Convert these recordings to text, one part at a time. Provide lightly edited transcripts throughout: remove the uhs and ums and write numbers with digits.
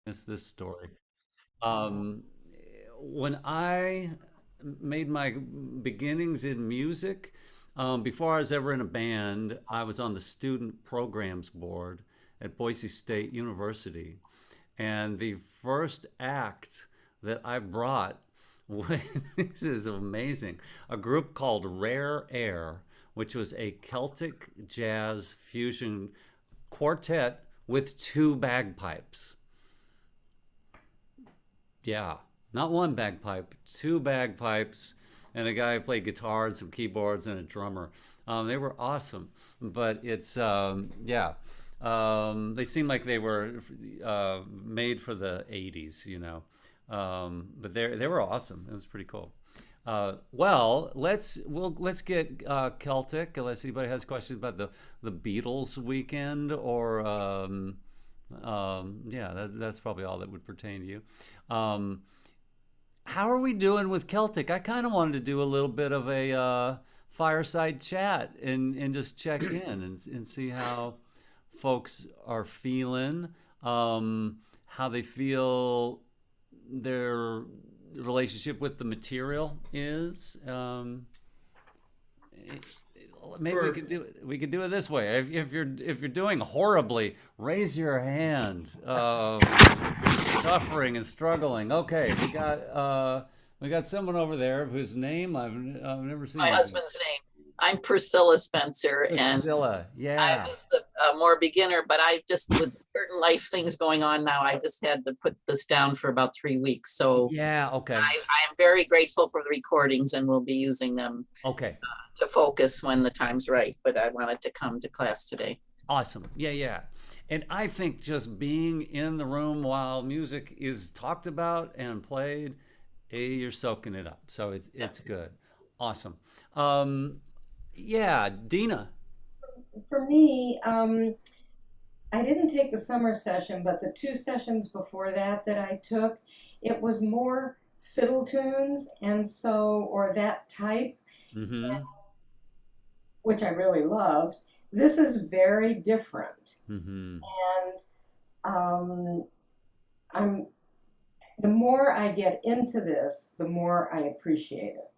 It's this story. Um, when I made my beginnings in music, before I was ever in a band, I was on the student programs board at Boise State University. And the first act that I brought was, this is amazing, a group called Rare Air, which was a Celtic jazz fusion quartet with two bagpipes. Yeah, not one bagpipe, two bagpipes, and a guy who played guitar and some keyboards and a drummer. They were awesome, but it's yeah, they seemed like they were made for the '80s, you know. But they were awesome. It was pretty cool. Well, let's get Celtic. Unless anybody has questions about the Beatles weekend or yeah, that's probably all that would pertain to you. Um, how are we doing with Celtic? I kind of wanted to do a little bit of a fireside chat and just check in and see how folks are feeling, how they feel their relationship with the material is. Maybe we Sure. could do it. We could do it this way. If you're doing horribly, raise your hand. If you're suffering and struggling. Okay, we got someone over there whose name I've never My seen. husband's name. I'm Priscilla Spencer, and Priscilla. I Yeah. was the more beginner, but I just, with certain life things going on now, I just had to put this down for about 3 weeks. So Yeah. Okay. I am very grateful for the recordings and will be using them Okay. to focus when the time's right. But I wanted to come to class today. Awesome. Yeah, yeah. And I think just being in the room while music is talked about and played, you're soaking it up. So Yeah. it's good. Awesome. Um, yeah, Dina. For me, I didn't take the summer session, but the two sessions before that I took, it was more fiddle tunes and so, or that type, Mm-hmm. which I really loved. This is very different. Mm-hmm. And I'm, the more I get into this, the more I appreciate it.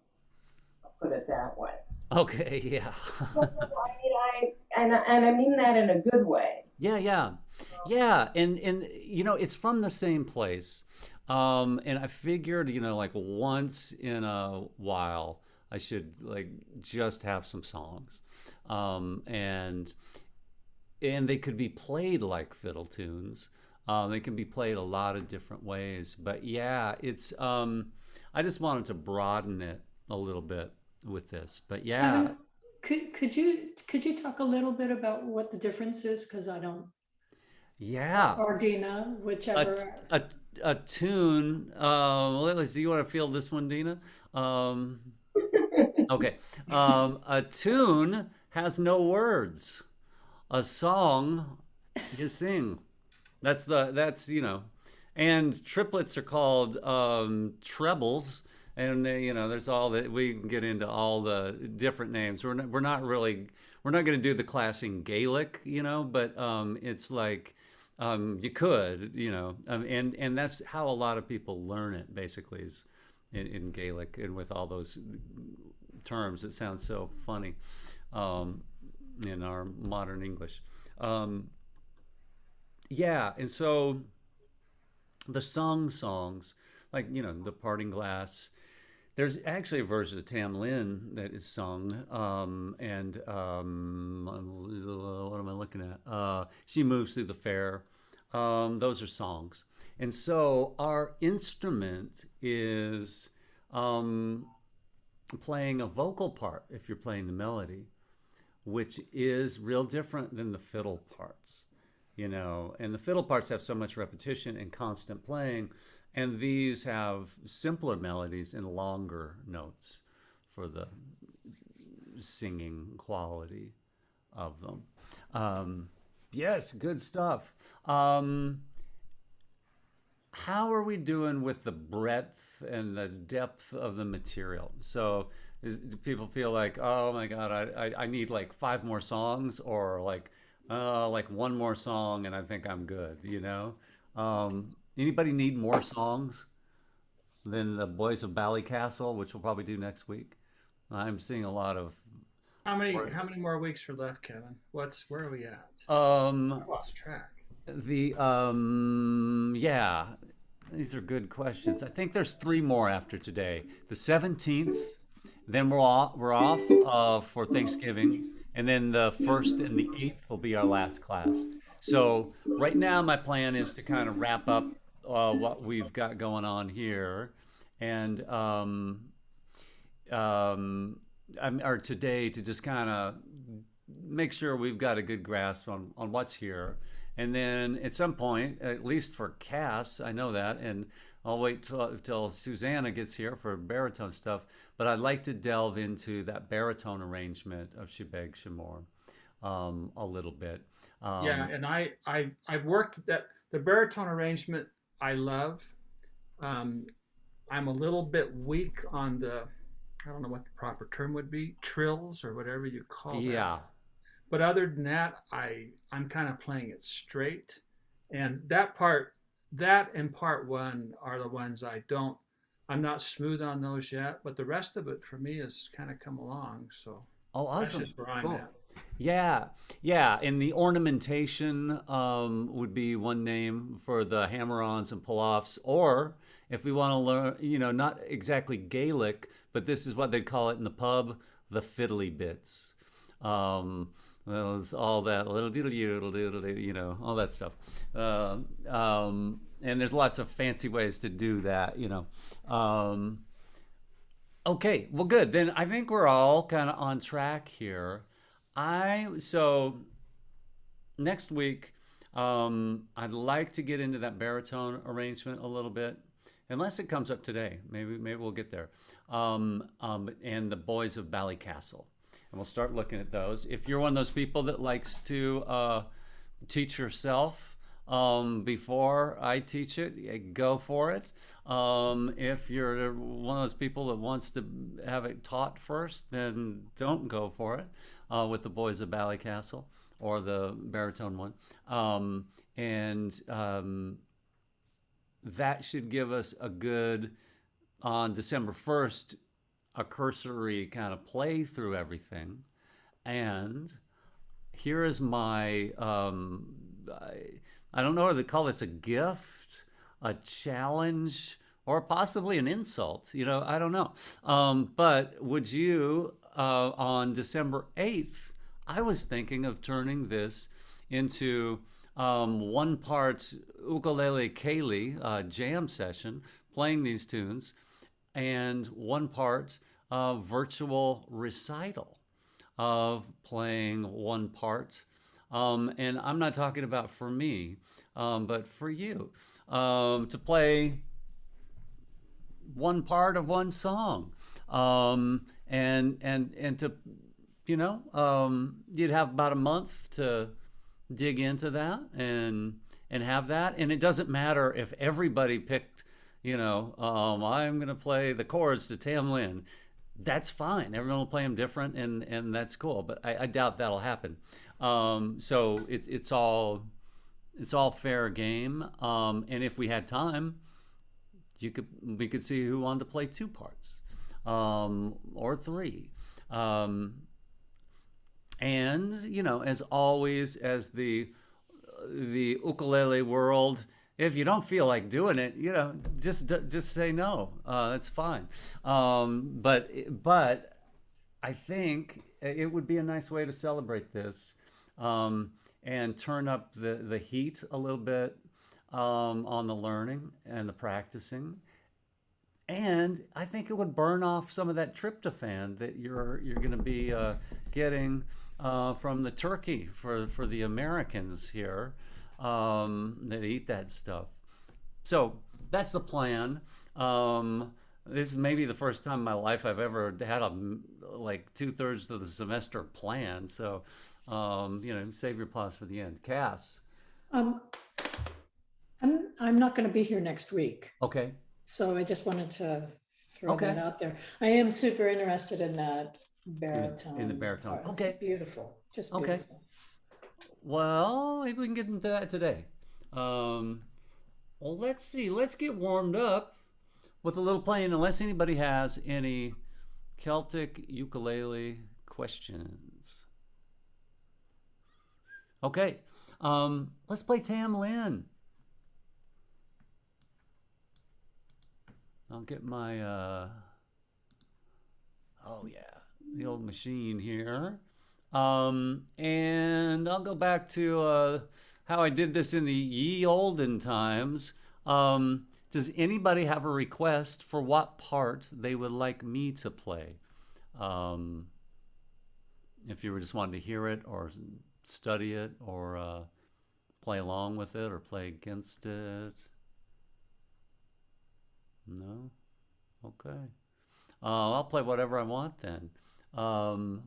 I'll put it that way. Okay, yeah. I mean, and I mean that in a good way. Yeah, yeah. Yeah, and you know, it's from the same place. And I figured, you know, like once in a while I should like just have some songs. Um, and and they could be played like fiddle tunes. They can be played a lot of different ways. But yeah, it's I just wanted to broaden it a little bit with this. But yeah, Kevin, could you talk a little bit about what the difference is? Because I don't, yeah. or Dina, A whichever. a a tune. Let's see. You want to feel this one, Dina? Um, okay. A tune has no words. A song you sing. That's you know, and triplets are called trebles, and they, you know, there's all that we can get into all the different names. We're not really we're not going to do the class in Gaelic, you know, but it's like you could, you know, and that's how a lot of people learn it basically is in Gaelic and with all those terms. It sounds so funny um, in our modern English. Um, yeah, and so the songs, like you know, the Parting Glass. There's actually a version of Tam Lin that is sung, and what am I looking at? She moves through the fair. Those are songs, and so our instrument is um, playing a vocal part if you're playing the melody, which is real different than the fiddle parts, you know. And the fiddle parts have so much repetition and constant playing, and these have simpler melodies and longer notes for the singing quality of them. Yes, good stuff. How are we doing with the breadth and the depth of the material? So, do people feel like, oh my God, I need like five more songs, or like one more song and I think I'm good, you know? Anybody need more songs than the Boys of Ballycastle, which we'll probably do next week? I'm seeing a lot of. How many more weeks are left, Kevin? Where are we at? Um, I lost track. yeah, these are good questions. I think there's three more after today. The 17th, then we're off for Thanksgiving, and then the 1st and the 8th will be our last class. So right now, my plan is to kind of wrap up what we've got going on here, and um, or today to just kind of make sure we've got a good grasp on what's here. And then at some point, at least for Cass, I know that, and I'll wait till Susanna gets here for baritone stuff. But I'd like to delve into that baritone arrangement of Shebeg Shemor a little bit. Yeah, and I've worked that the baritone arrangement. I love. Um, I'm a little bit weak on the, I don't know what the proper term would be, trills or whatever you call that. Yeah. But other than that, I'm kind of playing it straight, and that and part one are the ones I'm not smooth on those yet, but the rest of it for me has kind of come along. So Oh, that's awesome. just where I'm Cool. at. Yeah, yeah, and the ornamentation would be one name for the hammer-ons and pull-offs, or if we want to learn, not exactly Gaelic, but this is what they call it in the pub, the fiddly bits. Um, well, it's all that little doodle doodle doodle, all that stuff. And there's lots of fancy ways to do that. Okay, well, good. Then I think we're all kind of on track here. So next week, I'd like to get into that baritone arrangement a little bit, unless it comes up today. Maybe we'll get there. And the Boys of Ballycastle, and we'll start looking at those. If you're one of those people that likes to teach yourself before I teach it, go for it. If you're one of those people that wants to have it taught first, then don't go for it with the Boys of Ballycastle or the baritone one. And that should give us a good, on December 1st, a cursory kind of play through everything. And here is my, I don't know whether they call this a gift, a challenge, or possibly an insult. I don't know. But would you, on December 8th, I was thinking of turning this into one part ukulele Kaylee jam session, playing these tunes, and one part virtual recital of playing one part. And I'm not talking about for me, but for you, to play one part of one song, and to, you'd have about a month to dig into that and have that. And it doesn't matter if everybody picked, I'm going to play the chords to Tamlin. That's fine. Everyone will play them different, and that's cool. But I doubt that'll happen. So it's all fair game. And if we had time, we could see who wanted to play two parts, or three. And as always, as the ukulele world, if you don't feel like doing it, just say no. That's fine. But I think it would be a nice way to celebrate this, and turn up the heat a little bit on the learning and the practicing. And I think it would burn off some of that tryptophan that you're going to be getting from the turkey for the Americans here that eat that stuff. So that's the plan. This is maybe the first time in my life I've ever had like 2/3 of the semester planned. So save your applause for the end. Cass. Um, I'm not going to be here next week, Okay. so I just wanted to throw Okay. that out there. I am super interested in that In baritone. the baritone. part. It's Okay. beautiful, just Okay. beautiful. Well, maybe we can get into that today. Well, let's see. Let's get warmed up with a little playing, unless anybody has any Celtic ukulele questions. Okay, let's play Tam Lin. I'll get my, oh yeah, the old machine here. And I'll go back to how I did this in the ye olden times. Does anybody have a request for what part they would like me to play? Um, if you were just wanting to hear it or study it or play along with it or play against it? No? Okay. I'll play whatever I want then. I'll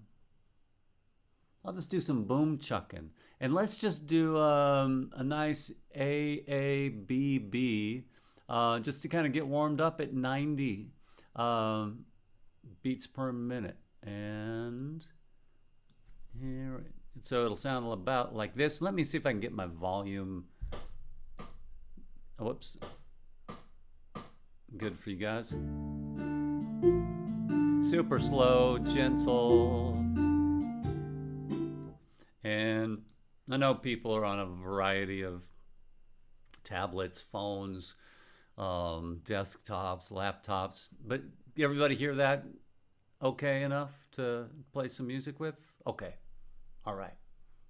just do some boom chucking. And let's just do a nice AABB just to kind of get warmed up at 90 beats per minute. And here, so it'll sound about like this. Let me see if I can get my volume. Oh, whoops. Good for you guys. Super slow, gentle. And I know people are on a variety of tablets, phones, desktops, laptops, but everybody hear that okay enough to play some music with? Okay. All right.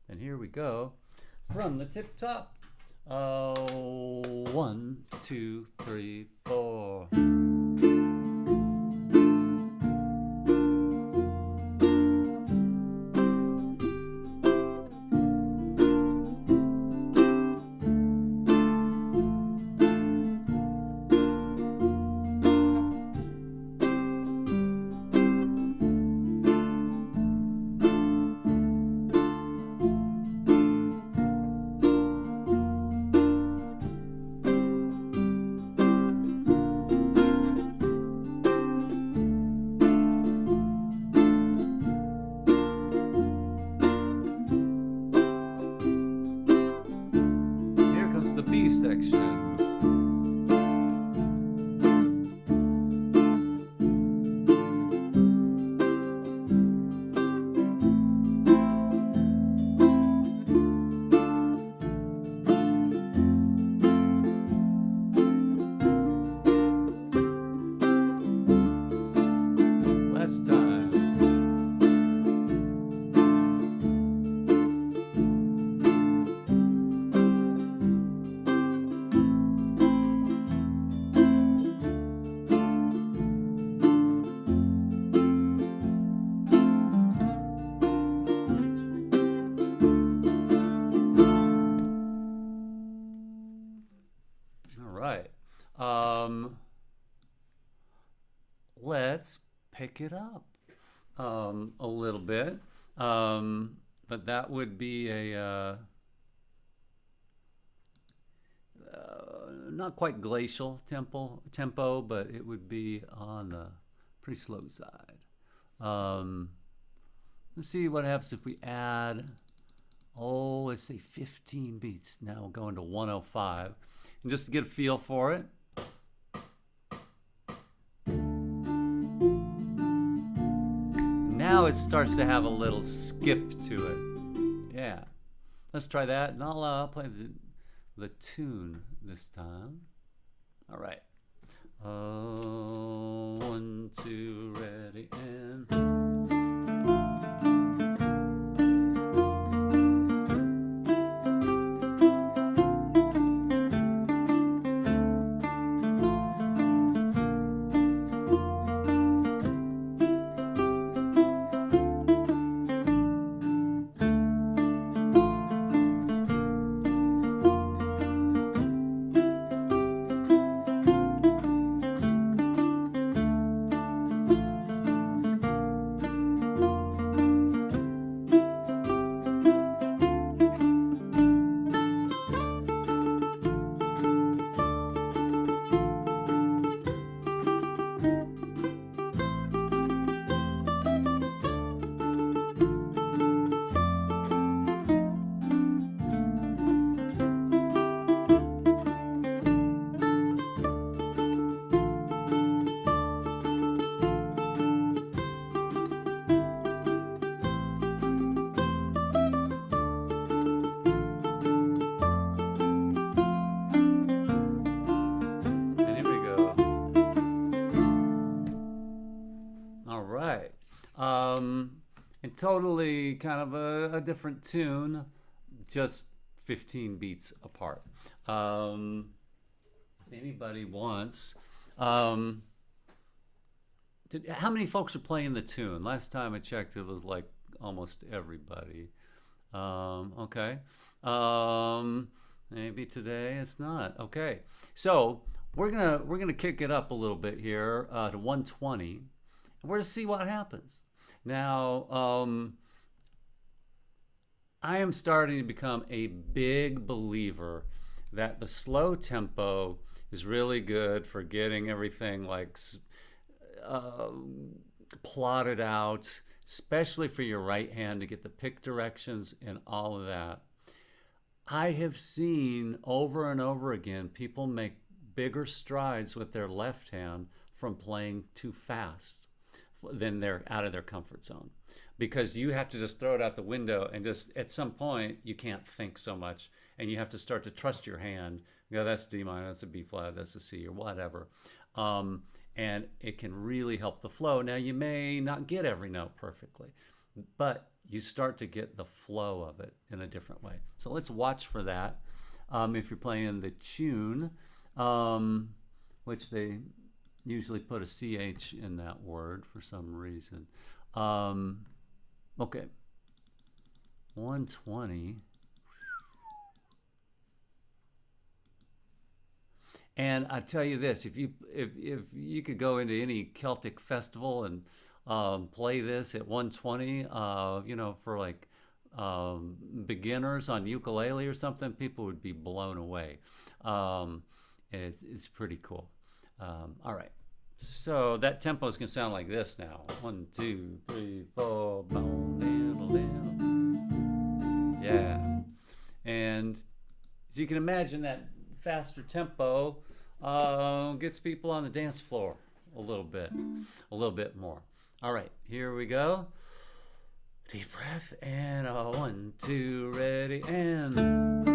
And here we go from the tip top. 1, 2, 3, 4. Here comes the B section. Last time. All right. Let's pick it up a little bit. But that would be a not quite glacial tempo, but it would be on the pretty slow side. Let's see what happens if we add, let's say 15 beats. Now we'll go into 105. And just to get a feel for it. Now it starts to have a little skip to it. Yeah. Let's try that, and I'll play the tune this time. All right. 1, 2, ready, and... totally kind of a different tune, just 15 beats apart. If anybody wants, how many folks are playing the tune? Last time I checked, it was like almost everybody. Okay. Maybe today it's not. Okay. So we're gonna kick it up a little bit here to 120. And we're to see what happens. Now, I am starting to become a big believer that the slow tempo is really good for getting everything like uh, plotted out, especially for your right hand to get the pick directions and all of that. I have seen over and over again people make bigger strides with their left hand from playing too fast. Then they're out of their comfort zone, because you have to just throw it out the window, and just at some point you can't think so much, and you have to start to trust your hand. You know, that's D minor, that's a B flat, that's a C, or whatever. And it can really help the flow. Now, you may not get every note perfectly, but you start to get the flow of it in a different way. So let's watch for that. If you're playing the tune, which they usually put a CH in that word for some reason. Okay, 120. And I tell you this: if you could go into any Celtic festival and play this at 120, you know, for like beginners on ukulele or something, people would be blown away. It's pretty cool. All right, so that tempo is gonna sound like this now. 1, 2, 3, 4. Yeah, and as you can imagine, that faster tempo gets people on the dance floor a little bit more. All right, here we go. Deep breath, and 1, 2, ready, and...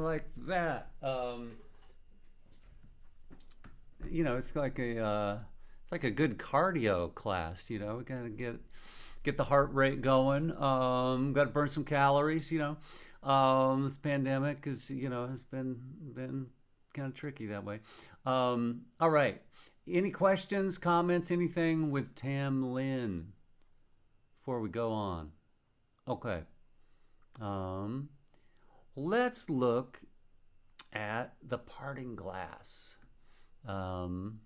like that. You know, it's like a good cardio class. You know, we gotta get the heart rate going. Got to burn some calories. You know, this pandemic has been kind of tricky that way. All right. Any questions, comments, anything with Tam Lin before we go on? Okay. Let's look at the parting glass. And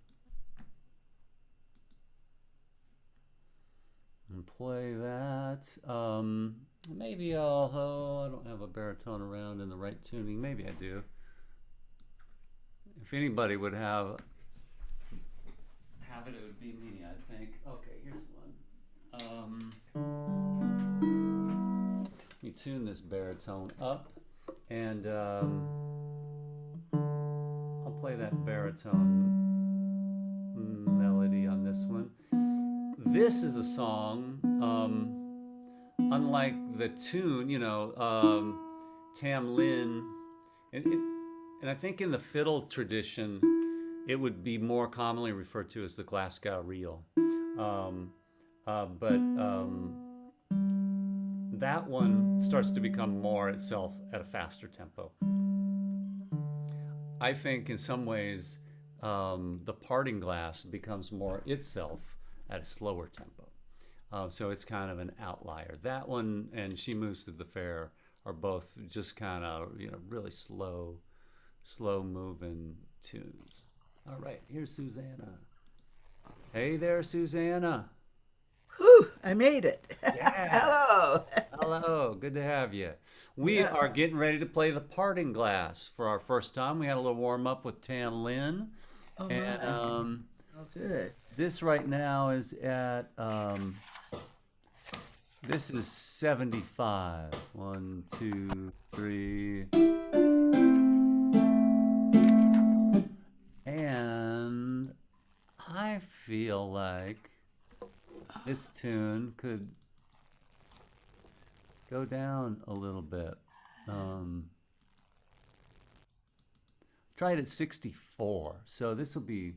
play that. Maybe I don't have a baritone around in the right tuning. Maybe I do. If anybody would have it, it would be me, I think. Okay, here's one. Let me tune this baritone up, and I'll play that baritone melody on this one. This is a song, unlike the tune, you know, Tam Lin, and I think in the fiddle tradition, it would be more commonly referred to as the Glasgow reel. But that one starts to become more itself at a faster tempo. I think in some ways, the parting glass becomes more itself at a slower tempo. So it's kind of an outlier. That one and She Moves Through the Fair are both just kind of, really slow moving tunes. All right, here's Susanna. Hey there, Susanna. Whew, I made it. Yeah. Hello. Hello, good to have you. We Yeah. are getting ready to play the parting glass for our first time. We had a little warm up with Tam Lin, Oh and my. Oh good. this right now is at this is 75. One, two, three, and I feel like this tune could go down a little bit. Um, Tried at 64. So this will be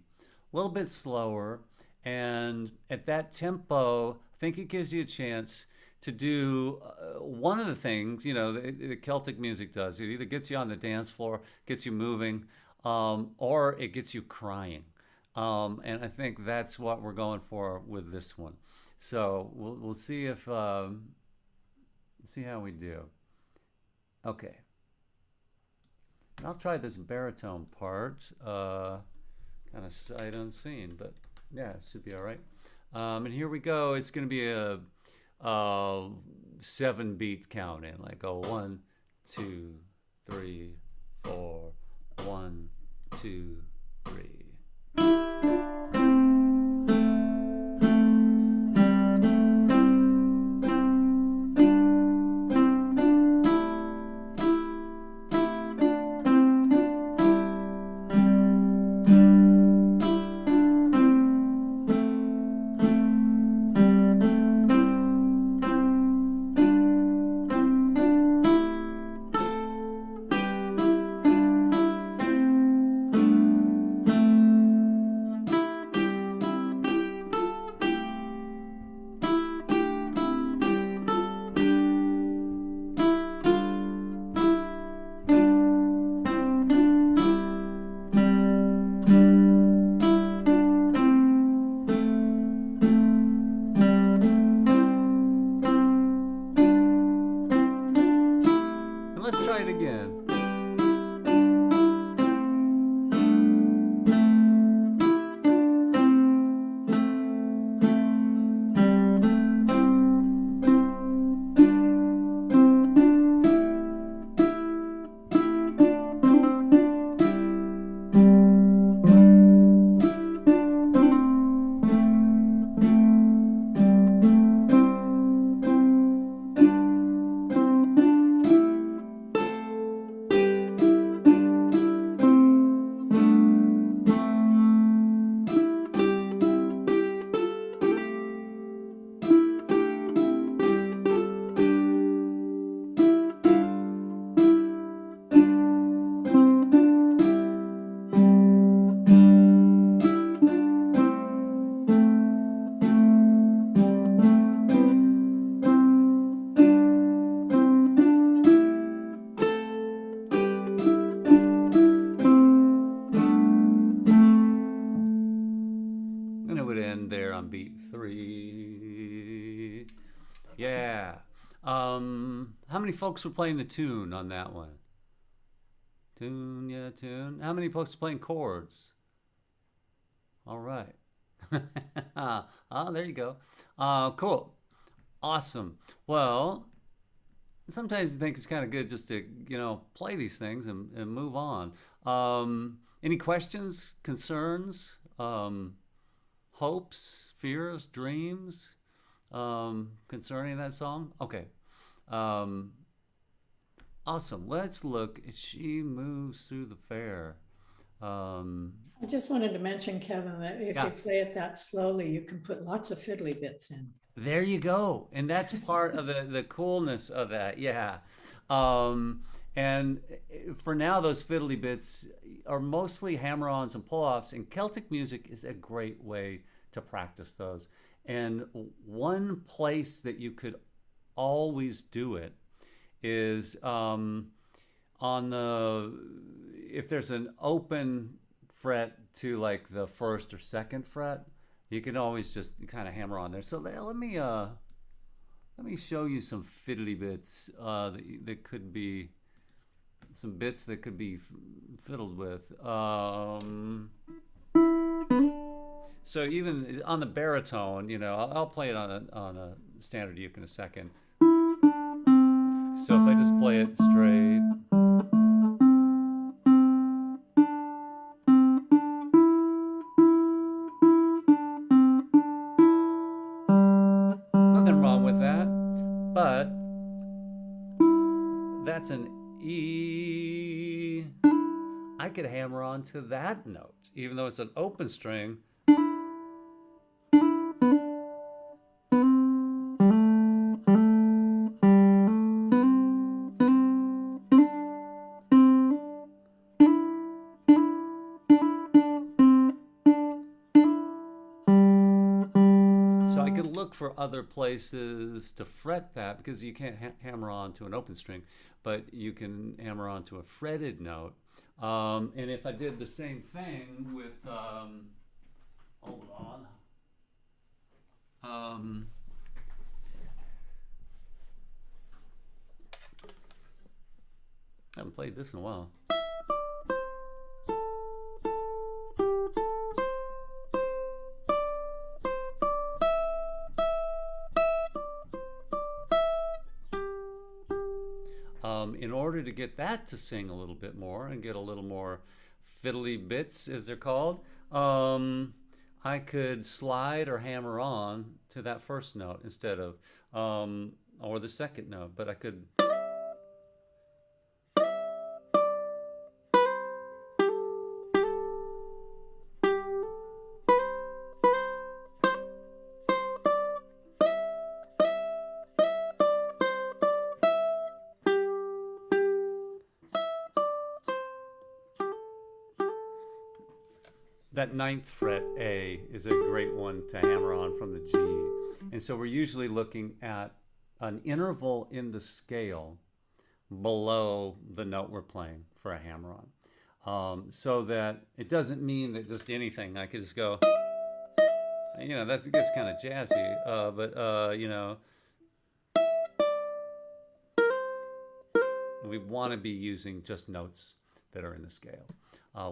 a little bit slower. And at that tempo, I think it gives you a chance to do one of the things, the Celtic music does. It either gets you on the dance floor, gets you moving, or it gets you crying. And I think that's what we're going for with this one. So we'll see if see how we do. Okay. And I'll try this baritone part, kind of sight unseen, but yeah, it should be all right. And here we go. It's going to be a 7-beat count in, like a 1, 2, 3, 4, 1, 2, 3. And let's try it again. And it would end there on beat 3. Yeah. How many folks were playing the tune on that one? Tune, yeah, tune. How many folks are playing chords? All right. Oh, there you go. Cool. Awesome. Well, sometimes you think it's kind of good just to, play these things and move on. Any questions, concerns, hopes, fears, dreams concerning that song? Okay. Um, awesome. Let's look. She Moves Through the Fair. I just wanted to mention, Kevin, that if Yeah. you play it that slowly, you can put lots of fiddly bits in. There you go. And that's part of the coolness of that. Yeah. And for now, those fiddly bits are mostly hammer-ons and pull-offs, and Celtic music is a great way to practice those. And one place that you could always do it is on if there's an open fret to like the first or second fret, you can always just kind of hammer on there. So let me show you some fiddly bits that could be some bits that could be fiddled with. So even on the baritone, I'll play it on a standard uke in a second. So if I just play it straight. Nothing wrong with that, but that's an E. I could hammer on to that note, even though it's an open string. So I could look for other places to fret that, because you can't hammer on to an open string, but you can hammer on to a fretted note. And if I did the same thing with, hold on. I haven't played this in a while. In order to get that to sing a little bit more and get a little more fiddly bits, as they're called, I could slide or hammer on to that first note instead of, or the second note, but I could. That ninth fret A is a great one to hammer on from the G. And so we're usually looking at an interval in the scale below the note we're playing for a hammer on. So that it doesn't mean that just anything, I could just go, that gets kind of jazzy, but we want to be using just notes that are in the scale.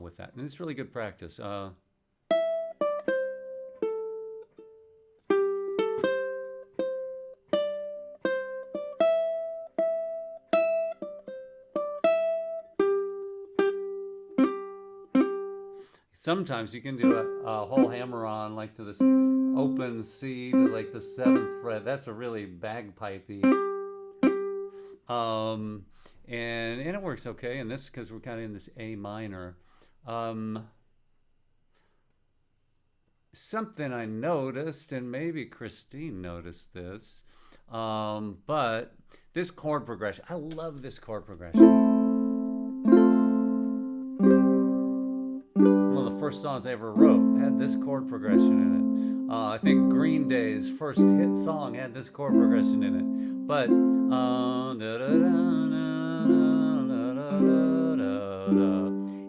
With that, and it's really good practice. Sometimes you can do a whole hammer on, like to this open C to like the 7th fret. That's a really bagpipey. And it works okay in this, because we're kind of in this A minor. Something I noticed, and maybe Christine noticed this, but this chord progression, I love this chord progression. One of the first songs I ever wrote had this chord progression in it. I think Green Day's first hit song had this chord progression in it. But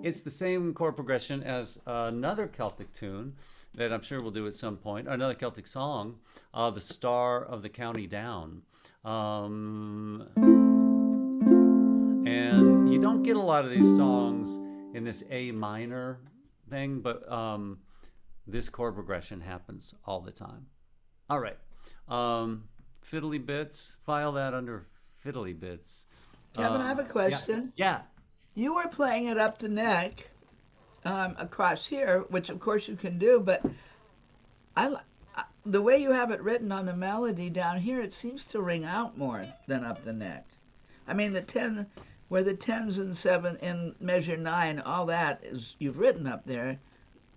it's the same chord progression as another Celtic tune that I'm sure we'll do at some point, another Celtic song, The Star of the County Down. And you don't get a lot of these songs in this A minor thing, but this chord progression happens all the time. All right. Fiddly bits, file that under fiddly bits. Kevin, I have a question. Yeah. You were playing it up the neck across here, which of course you can do, but the way you have it written on the melody down here, it seems to ring out more than up the neck. I mean, the 10, where the 10s and 7 in measure 9, all that is you've written up there,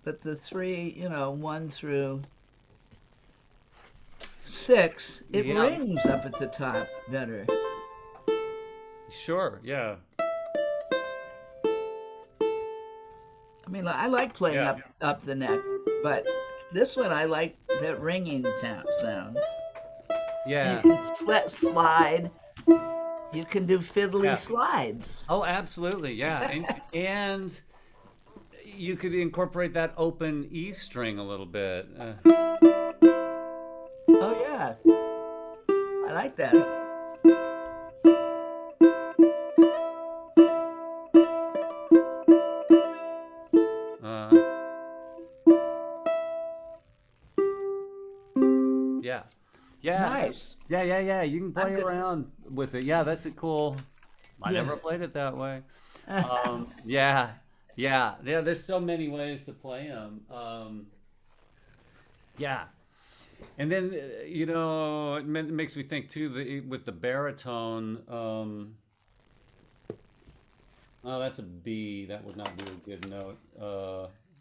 but the 3, 1 through 6, it rings up at the top better. Sure, yeah. I mean, I like playing up the neck, but this one I like that ringing sound. Yeah. And you can slide. You can do fiddly slides. Oh, absolutely, yeah. And you could incorporate that open E string a little bit. Oh yeah, I like that. Uh, yeah, yeah, Nice. yeah. You can I'm play good. around with it. Yeah, that's a cool. I Yeah. never played it that way. Yeah, yeah. There's so many ways to play them. Yeah, and then it makes me think too with the baritone. Oh, that's a B. That would not be a good note.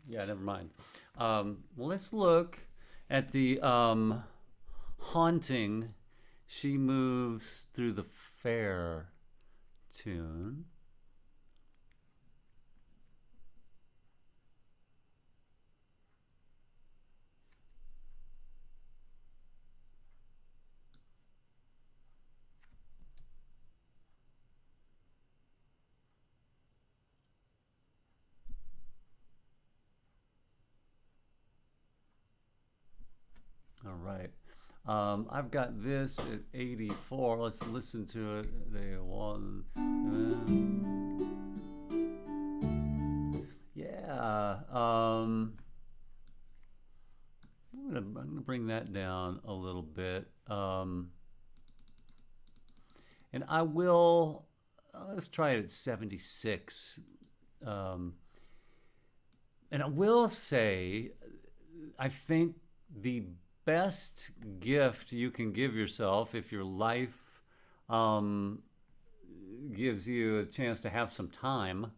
Yeah, never mind. Well, let's look at the haunting. She moves through the fair tune. All right. I've got this at 84. Let's listen to it. They one. Yeah. I'm gonna bring that down a little bit. And I will. Let's try it at 76. Um, and I will say, I think the best gift you can give yourself if your life um, gives you a chance to have some time,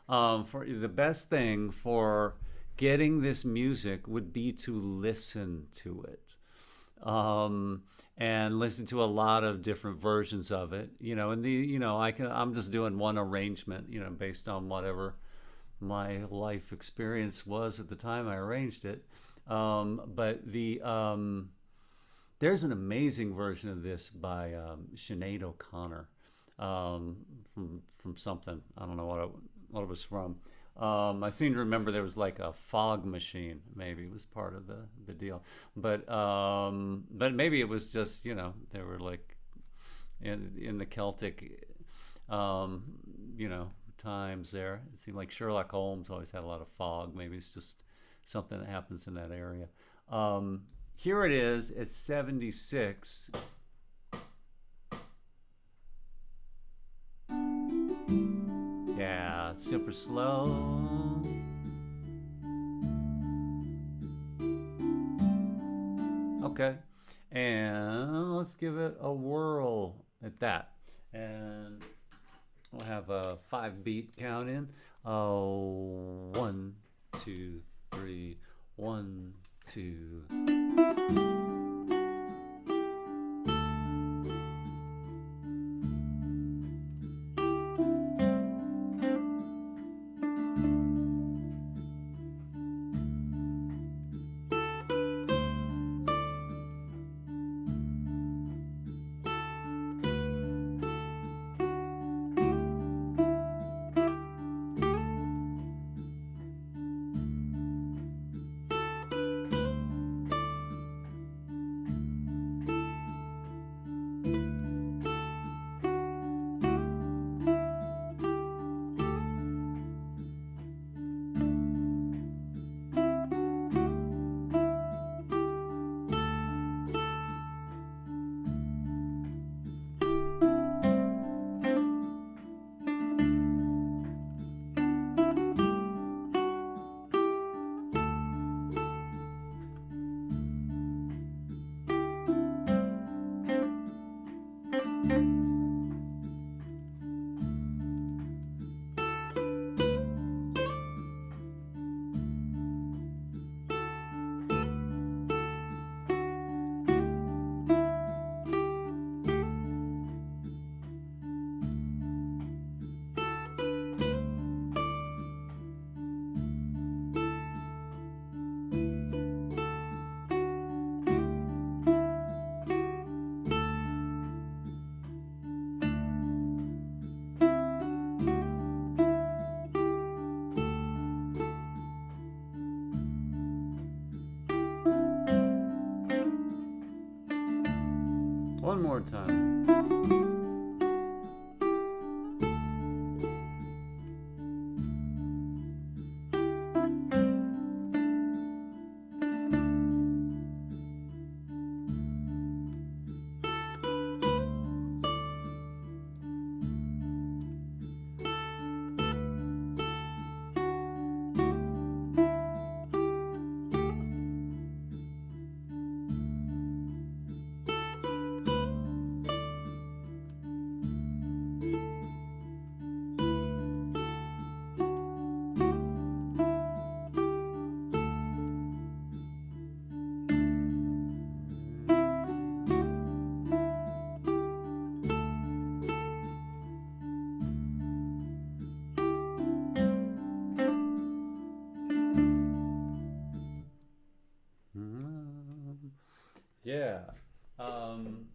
for the best thing for getting this music would be to listen to it, and listen to a lot of different versions of it. And I'm just doing one arrangement, based on whatever my life experience was at the time I arranged it. But there's an amazing version of this by Sinead O'Connor, from something. I don't know what it was from. I seem to remember there was like a fog machine. Maybe it was part of the deal, but maybe it was just they were like in the Celtic, um, times there. It seemed like Sherlock Holmes always had a lot of fog. Maybe it's just something that happens in that area. Here it is at 76. Yeah, super slow. Okay, and let's give it a whirl at that. And we'll have a 5-beat count in. Oh, 1, 2, 3, 1, 2. one more time. Yeah. Um,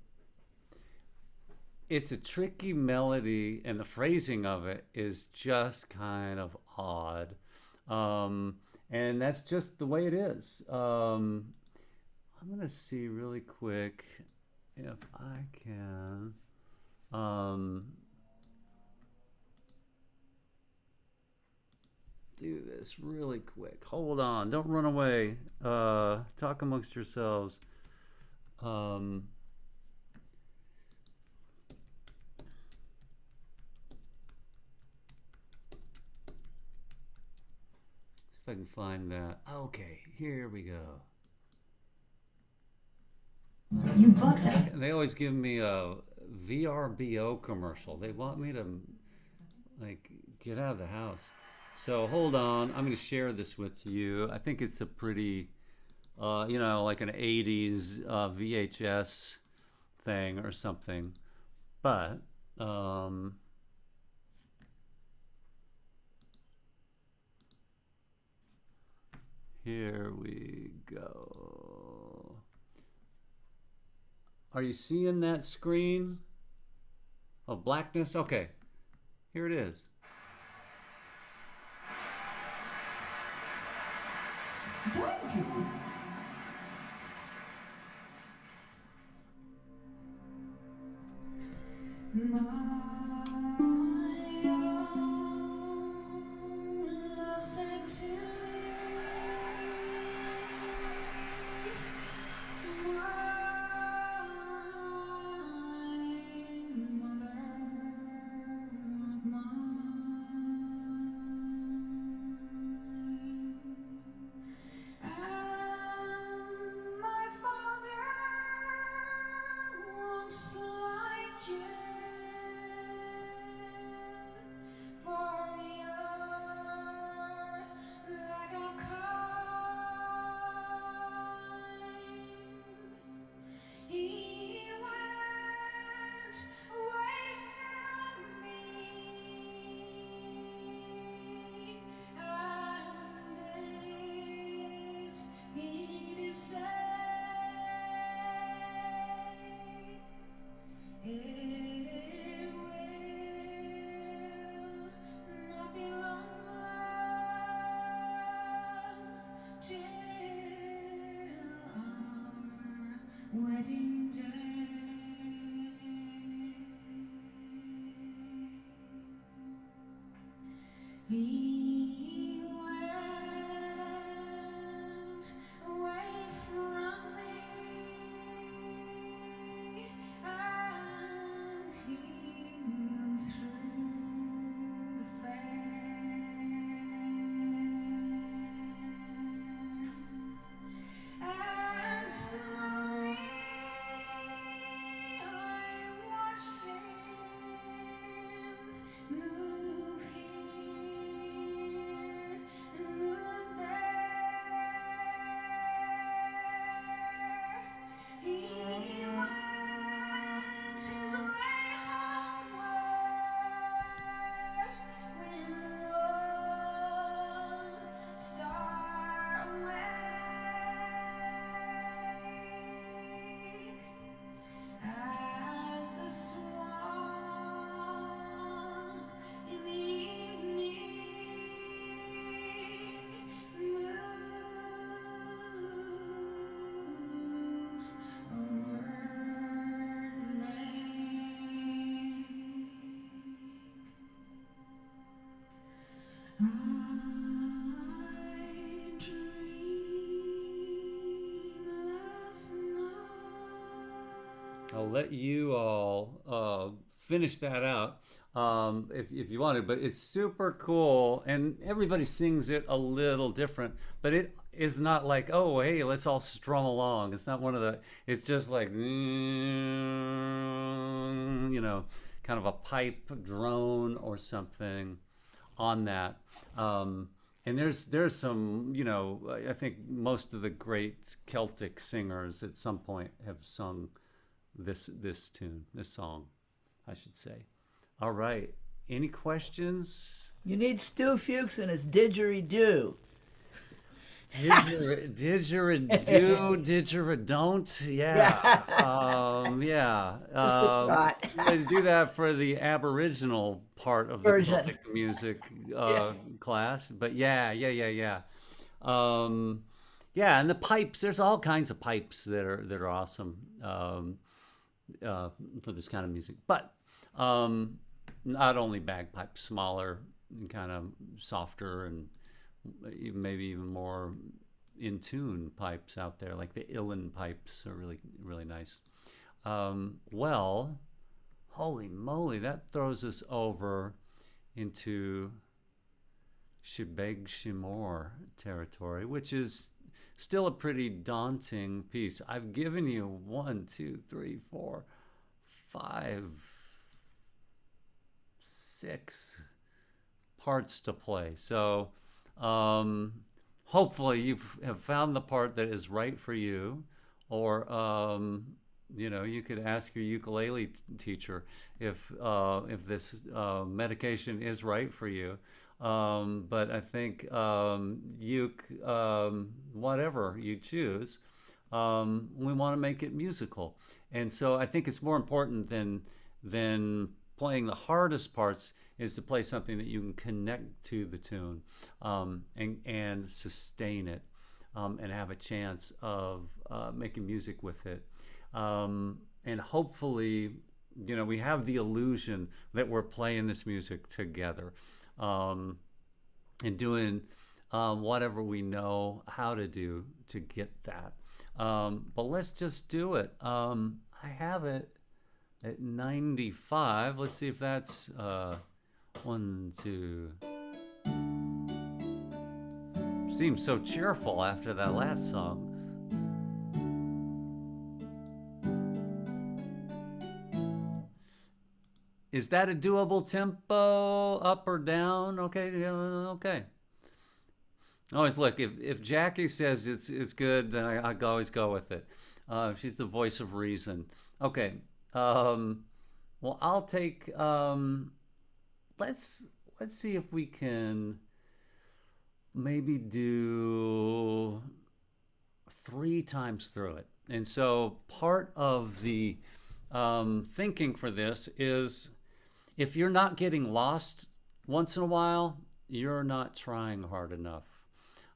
it's a tricky melody, and the phrasing of it is just kind of odd. And that's just the way it is. I'm going to see really quick if I can. Do this really quick. Hold on. Don't run away. Talk amongst yourselves. Um, see if I can find that. Okay, here we go. You booked it. They always give me a VRBO commercial. They want me to like get out of the house. So hold on. I'm going to share this with you. I think it's a pretty, like an 80s VHS thing or something. But here we go. Are you seeing that screen of blackness? Okay, here it is. Thank you. My own love sent to my mother of mine. And my father once lied you for your lack of kind. He went away from me, and this he did say. It will not be long, love, till our wedding day. He went away from me, and he moved through the fair, and slowly I watched him move here I'll let you all finish that out if you want to. But it's super cool, and everybody sings it a little different. But it is not like, oh, hey, let's all strum along. It's not one of the. It's just like, kind of a pipe drone or something on that. And there's some, I think most of the great Celtic singers at some point have sung this tune, this song, I should say. All right. Any questions? You need Stu Fuchs and his didgeridoo. Didgeridoo, didgeridoo, yeah. Yeah. Just a thought. They do that for the Aboriginal part of the Version. Celtic music class. But yeah. Yeah, and the pipes. There's all kinds of pipes that are awesome for this kind of music. But not only bagpipes, smaller, and kind of softer, and maybe even more in tune pipes out there, like the uilleann pipes are really, really nice. Well, holy moly, that throws us over into Shebeg Shimor territory, which is still a pretty daunting piece. I've given you 1, 2, 3, 4, 5, 6 parts to play. So hopefully you have found the part that is right for you, or you could ask your ukulele teacher if this medication is right for you. But I think whatever you choose, we want to make it musical, and so I think it's more important than playing the hardest parts is to play something that you can connect to the tune, and sustain it, and have a chance of making music with it, and hopefully, we have the illusion that we're playing this music together, and doing whatever we know how to do to get that. But let's just do it. I have it at 95. Let's see if that's 1, 2. Seems so cheerful after that last song. Is that a doable tempo, up or down? Okay, yeah, okay. Always look, if Jackie says it's good, then I always go with it. She's the voice of reason. Okay. Well, I'll take. Let's see if we can maybe do 3 times through it. And so part of the thinking for this is, if you're not getting lost once in a while, you're not trying hard enough.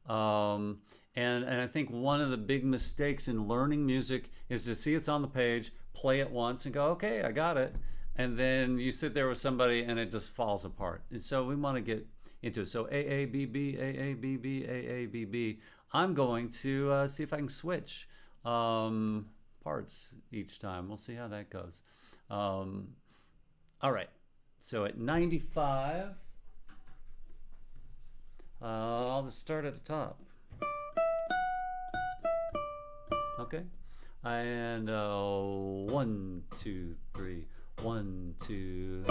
And I think one of the big mistakes in learning music is to see it's on the page, play it once, and go, okay, I got it. And then you sit there with somebody and it just falls apart. And so we want to get into it. So A, A, B, B, A, A, B, B, A, A, B, B. I'm going to see if I can switch parts each time. We'll see how that goes. All right. So at 95, I'll just start at the top. Okay. And 1, 2, 3. 1, 2.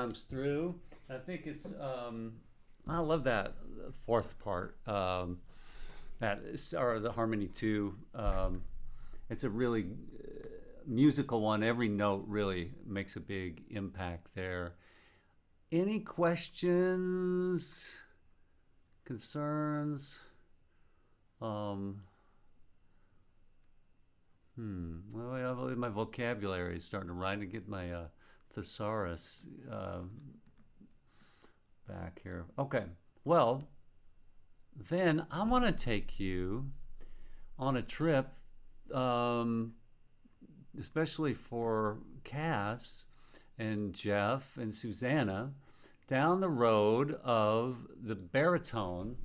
times through. I think it's I love that fourth part. That is, or the harmony two. It's a really musical one. Every note really makes a big impact there. Any questions, concerns? Well, I believe my vocabulary is starting to rise to get my thesaurus back here. Okay. Well, then I want to take you on a trip, especially for Cass and Jeff and Susanna, down the road of the baritone.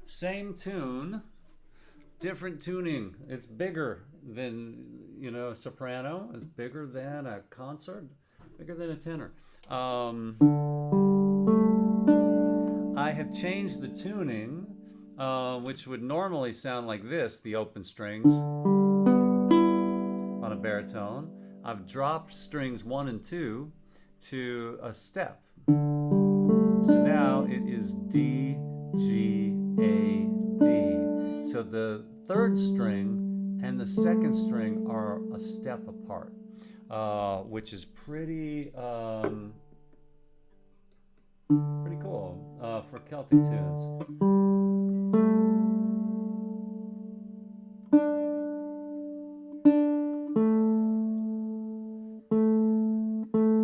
Same tune, different tuning. It's bigger than, a soprano. It's bigger than a concert, bigger than a tenor. I have changed the tuning, which would normally sound like this, the open strings on a baritone. I've dropped strings 1 and 2 to a step. So now it is D, G, A, D. So the third string and the second string are a step apart, which is pretty cool for Celtic tunes.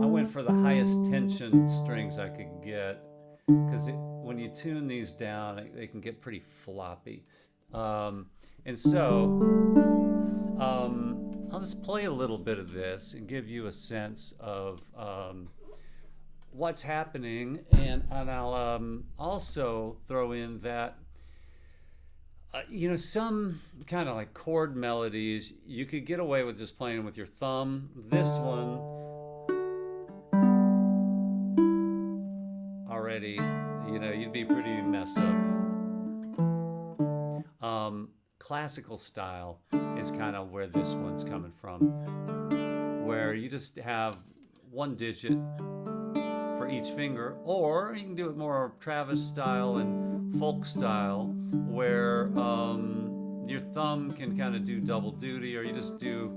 I went for the highest tension strings I could get, because when you tune these down, they can get pretty floppy. And so I'll just play a little bit of this and give you a sense of what's happening, and I'll also throw in that some kind of like chord melodies you could get away with just playing with your thumb. This one already, you'd be pretty messed up. Classical style is kind of where this one's coming from, where you just have one digit for each finger, or you can do it more Travis style and folk style, where your thumb can kind of do double duty, or you just do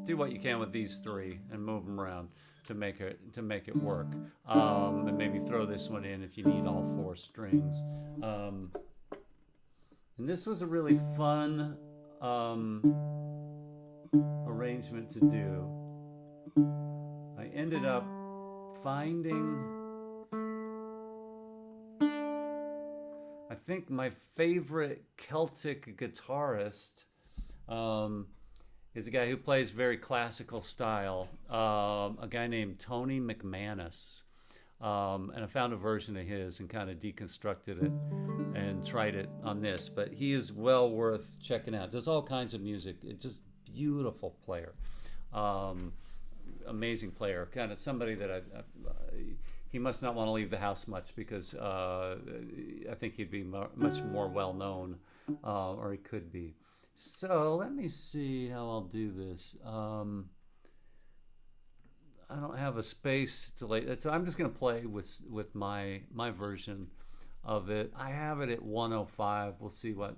what you can with these three and move them around to make it work, and maybe throw this one in if you need all 4 strings. And this was a really fun arrangement to do. I ended up finding, I think my favorite Celtic guitarist is a guy who plays very classical style, a guy named Tony McManus. And I found a version of his and kind of deconstructed it and tried it on this. But he is well worth checking out. Does all kinds of music. It's just beautiful player. Amazing player. Kind of somebody that he must not want to leave the house much, because I think he'd be much more well known, or he could be. So let me see how I'll do this. I don't have a space to lay, so I'm just going to play with my version of it. I have it at 105. We'll see what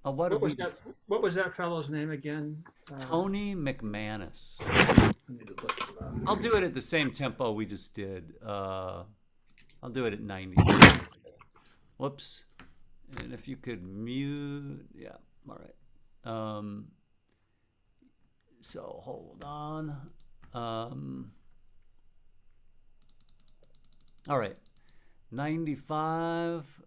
was that fellow's name again? Tony McManus. I need to look it up. I'll do it at the same tempo we just did. I'll do it at 90. Whoops. And if you could mute, yeah, all right. So hold on. All right, 95,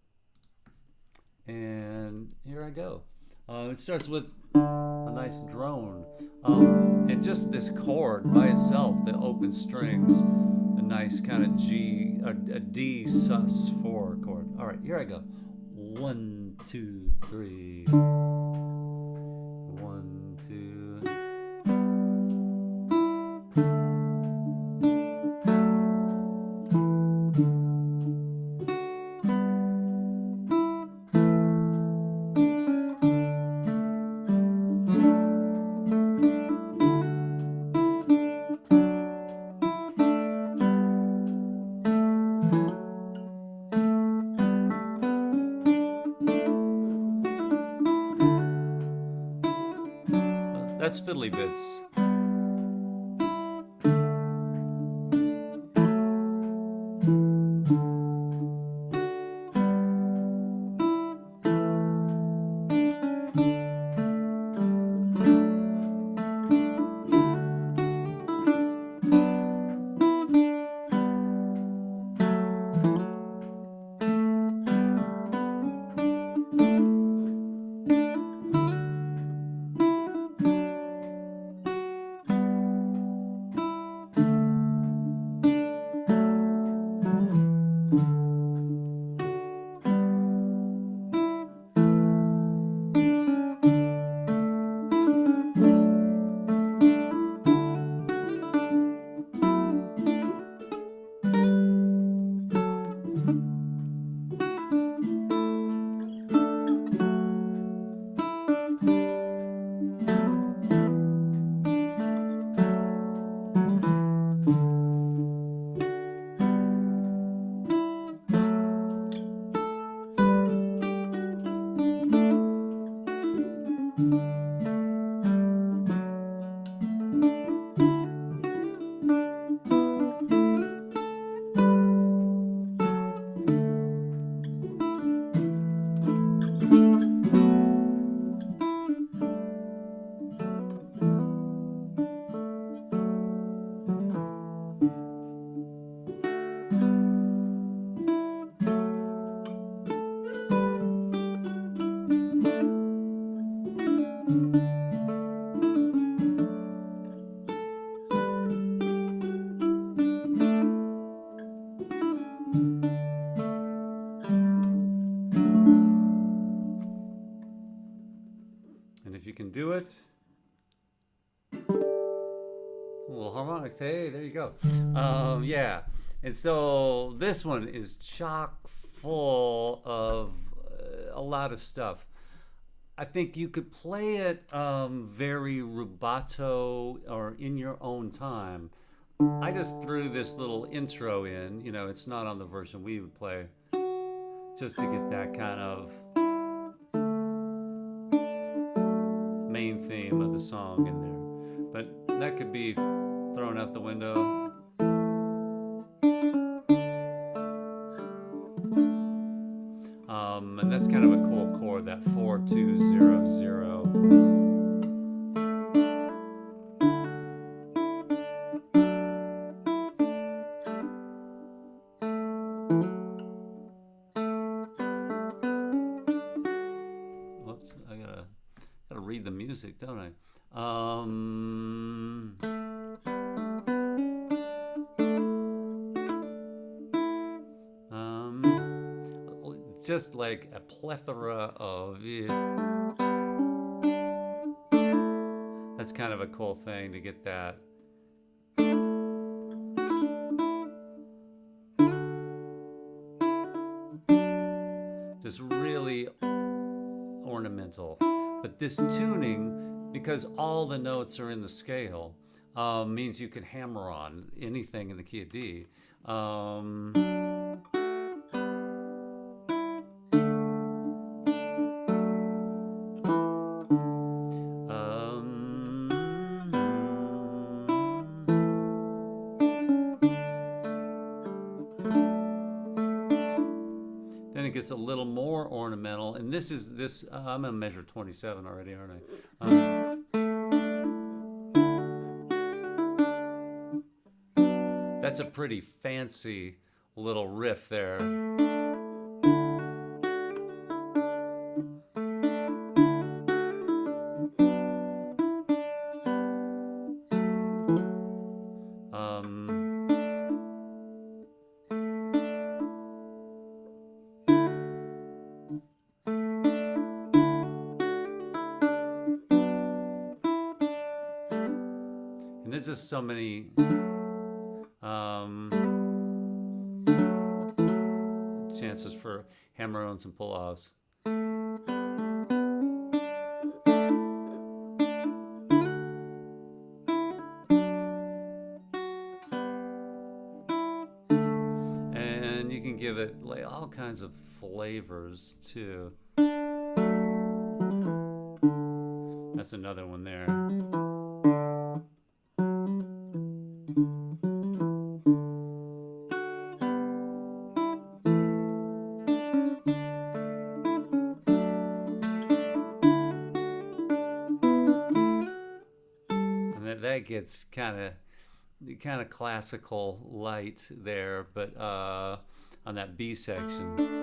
and here I go. It starts with a nice drone, and just this chord by itself, the open strings, a nice kind of G, a D sus4 chord. All right, here I go. 1, 2, 3. 1, 2. That's fiddly bits. And if you can do it, little harmonics. Hey, there you go. Yeah. And so this one is chock full of a lot of stuff. I think you could play it very rubato or in your own time. I just threw this little intro in. You know, it's not on the version we would play, just to get that kind of main theme of the song in there. But that could be thrown out the window. And that's kind of a cool chord, that 4-2-0-0. Whoops, I gotta read the music, don't I? Just like a plethora of it. That's kind of a cool thing to get that. Just really ornamental. But this tuning, because all the notes are in the scale, means you can hammer on anything in the key of D. Then it gets a little more ornamental, and this is this. I'm gonna measure 27 already, aren't I? That's a pretty fancy little riff there. And there's just so many chances for hammer-ons and pull-offs. And you can give it like all kinds of flavors too. That's another one there. And that gets kind of classical light there, but on that B section.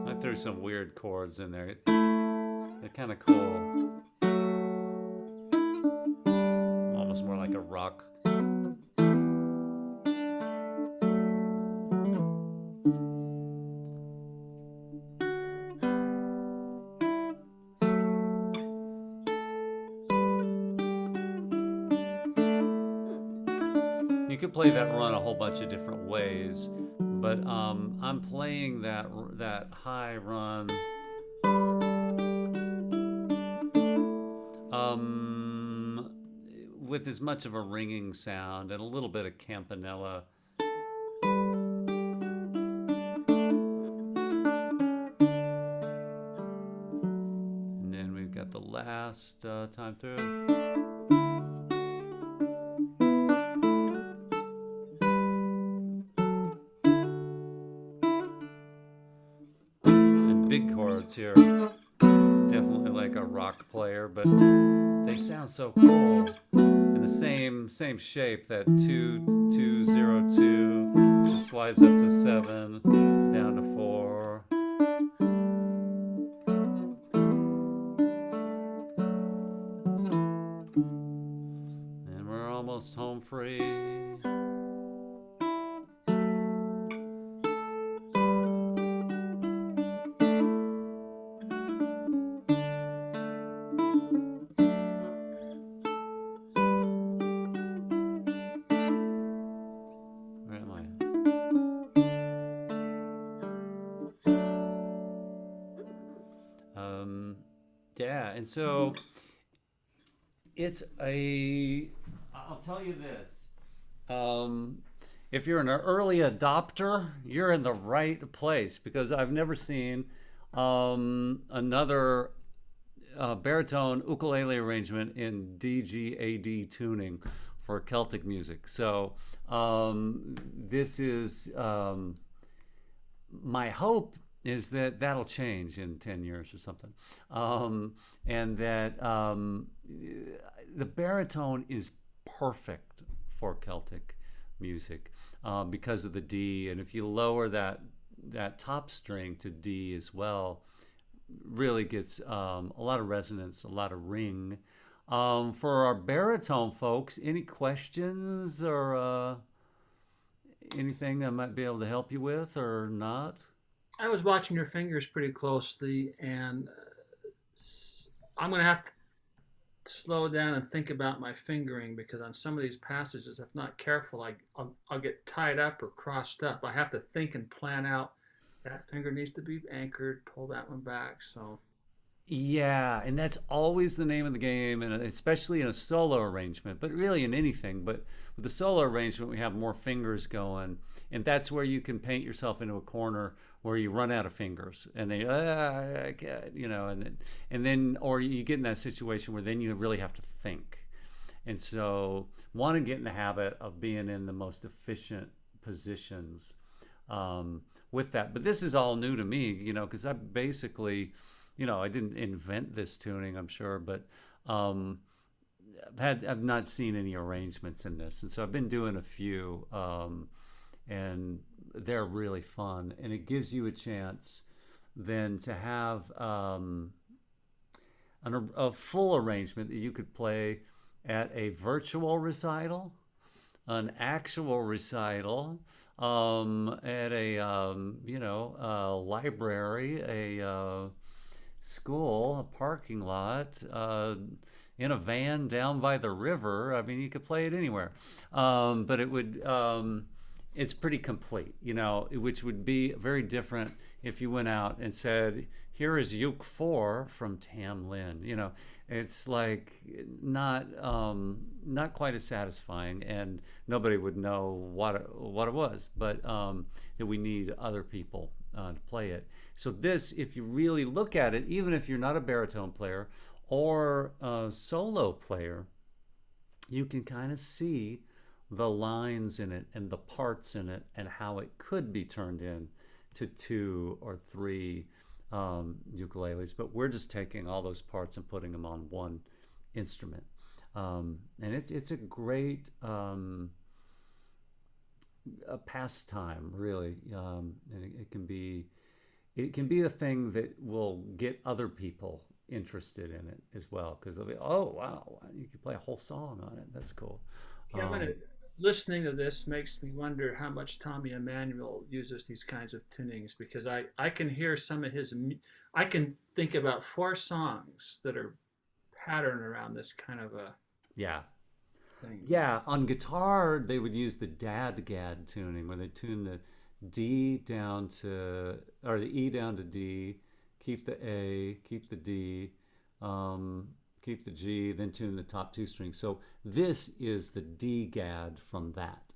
I threw some weird chords in there. They're kind of cool. Almost more like a rock. You could play that run a whole bunch of different ways, but I'm playing that high run with as much of a ringing sound and a little bit of campanella. And then we've got the last time through. And big chords here. Definitely like a rock player, but they sound so cool. In the same shape, that 2 2 0 2 just slides up to 7, down to 4. And we're almost home free. Where am I? Yeah, and so I'll tell you this. If you're an early adopter, you're in the right place, because I've never seen another baritone ukulele arrangement in DGAD tuning for Celtic music. So this is my hope is that that'll change in 10 years or something, and that the baritone is perfect for Celtic music because of the D, and if you lower that top string to D as well, really gets a lot of resonance, a lot of ring. For our baritone folks, any questions or anything that I might be able to help you with or not? I was watching your fingers pretty closely, and I'm going to have to slow down and think about my fingering, because on some of these passages, if not careful, I'll get tied up or crossed up. I have to think and plan out. That finger needs to be anchored, pull that one back. So Yeah, and that's always the name of the game, and especially in a solo arrangement, but really in anything. But with the solo arrangement, we have more fingers going, and that's where you can paint yourself into a corner where you run out of fingers, and they, and then, or you get in that situation where then you really have to think, and so want to get in the habit of being in the most efficient positions with that. But this is all new to me, because I basically. I didn't invent this tuning, I'm sure, but I've not seen any arrangements in this, and so I've been doing a few, and they're really fun, and it gives you a chance then to have a full arrangement that you could play at a virtual recital, an actual recital, at a library, a school, a parking lot, in a van down by the river. I mean, you could play it anywhere, but it's pretty complete, which would be very different if you went out and said, here is Uke 4 from Tam Lin. It's like not quite as satisfying, and nobody would know what it was, but that we need other people to play it. So this, if you really look at it, even if you're not a baritone player or a solo player, you can kind of see the lines in it and the parts in it and how it could be turned in to two or three ukuleles. But we're just taking all those parts and putting them on one instrument. And it's a great a pastime, really. And it can be the thing that will get other people interested in it as well, because they'll be, oh wow, you can play a whole song on it. That's cool. Kevin, listening to this makes me wonder how much Tommy Emmanuel uses these kinds of tunings, because I can hear some of his, I can think about 4 songs that are patterned around this kind of a Yeah. thing. Yeah, on guitar they would use the dad-gad tuning, where they tune the D down to, or the E down to D, keep the A, keep the D, keep the G, then tune the top 2 strings. So this is the D-gad from that.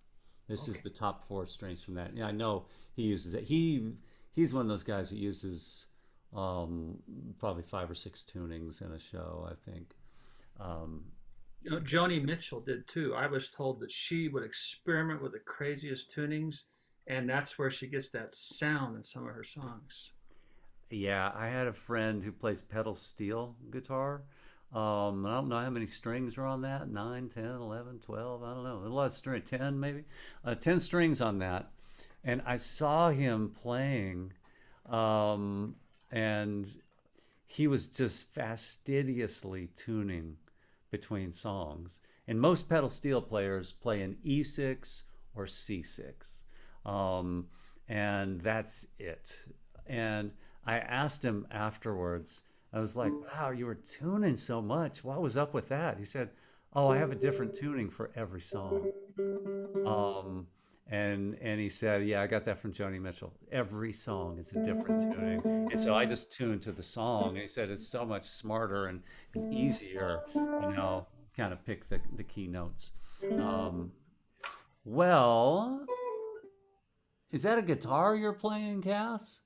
This is Okay. the top 4 strings from that. Yeah, I know he uses it. He's one of those guys that uses probably 5 or 6 tunings in a show, I think. Um, Joni Mitchell did too. I was told that she would experiment with the craziest tunings, and that's where she gets that sound in some of her songs. Yeah, I had a friend who plays pedal steel guitar. I don't know how many strings are on that. 9, 10, 11, 12. I don't know. A lot of string. 10 maybe. 10 strings on that. And I saw him playing, and he was just fastidiously tuning between songs. And most pedal steel players play an E6 or C6. Um, and that's it. And I asked him afterwards, I was like, wow, you were tuning so much. What was up with that? He said, oh, I have a different tuning for every song. Um, and he said, yeah, I got that from Joni Mitchell. Every song is a different tuning. And so I just tuned to the song. And he said it's so much smarter and easier, kind of pick the key notes. Um, well, is that a guitar you're playing, Cass?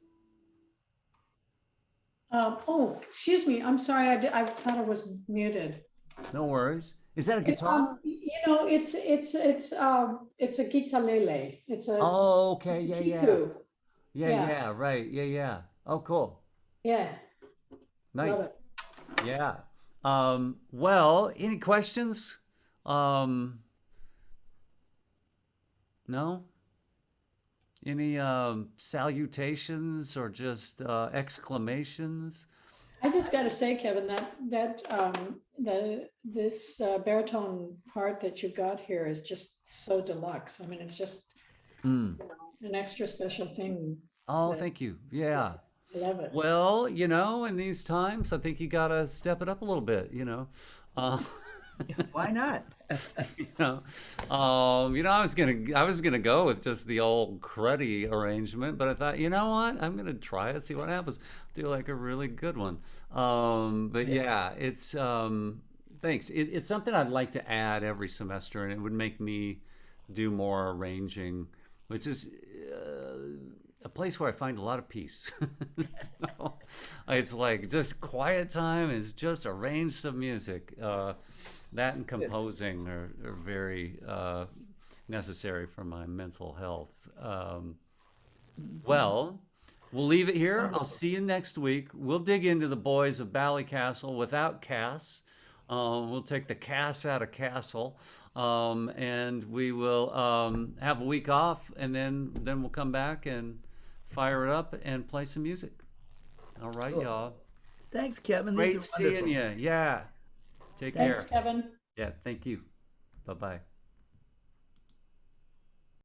Oh, excuse me. I'm sorry. I thought I was muted. No worries. Is that a guitar? It's a guitarlele. It's a Oh, okay. Yeah, yeah. kiku. Yeah, Yeah, yeah, right. Yeah, yeah. Oh, cool. yeah. Love Nice. it. Yeah. Well, any questions? Um, no? Any salutations or just exclamations? I just got to say, Kevin, this baritone part that you got here is just so deluxe. I mean, it's just Mm. an extra special thing. Oh, That thank you. Yeah. I love it. Well, in these times, I think you gotta step it up a little bit, Uh, Why not? I was gonna go with just the old cruddy arrangement, but I thought, you know what? I'm gonna try it, see what happens. Do like a really good one. But yeah, it's thanks. It's something I'd like to add every semester, and it would make me do more arranging, which is a place where I find a lot of peace. It's like just quiet time is just arrange some music. That and composing are very necessary for my mental health. Well, we'll leave it here. I'll see you next week. We'll dig into the boys of Ballycastle without Cass. We'll take the Cass out of Castle, and we will have a week off, and then we'll come back and fire it up and play some music. All right, Cool. y'all. Thanks, Kevin. These Great are seeing wonderful. you. Yeah. Take Thanks, care. Kevin. Yeah, thank you. Bye bye.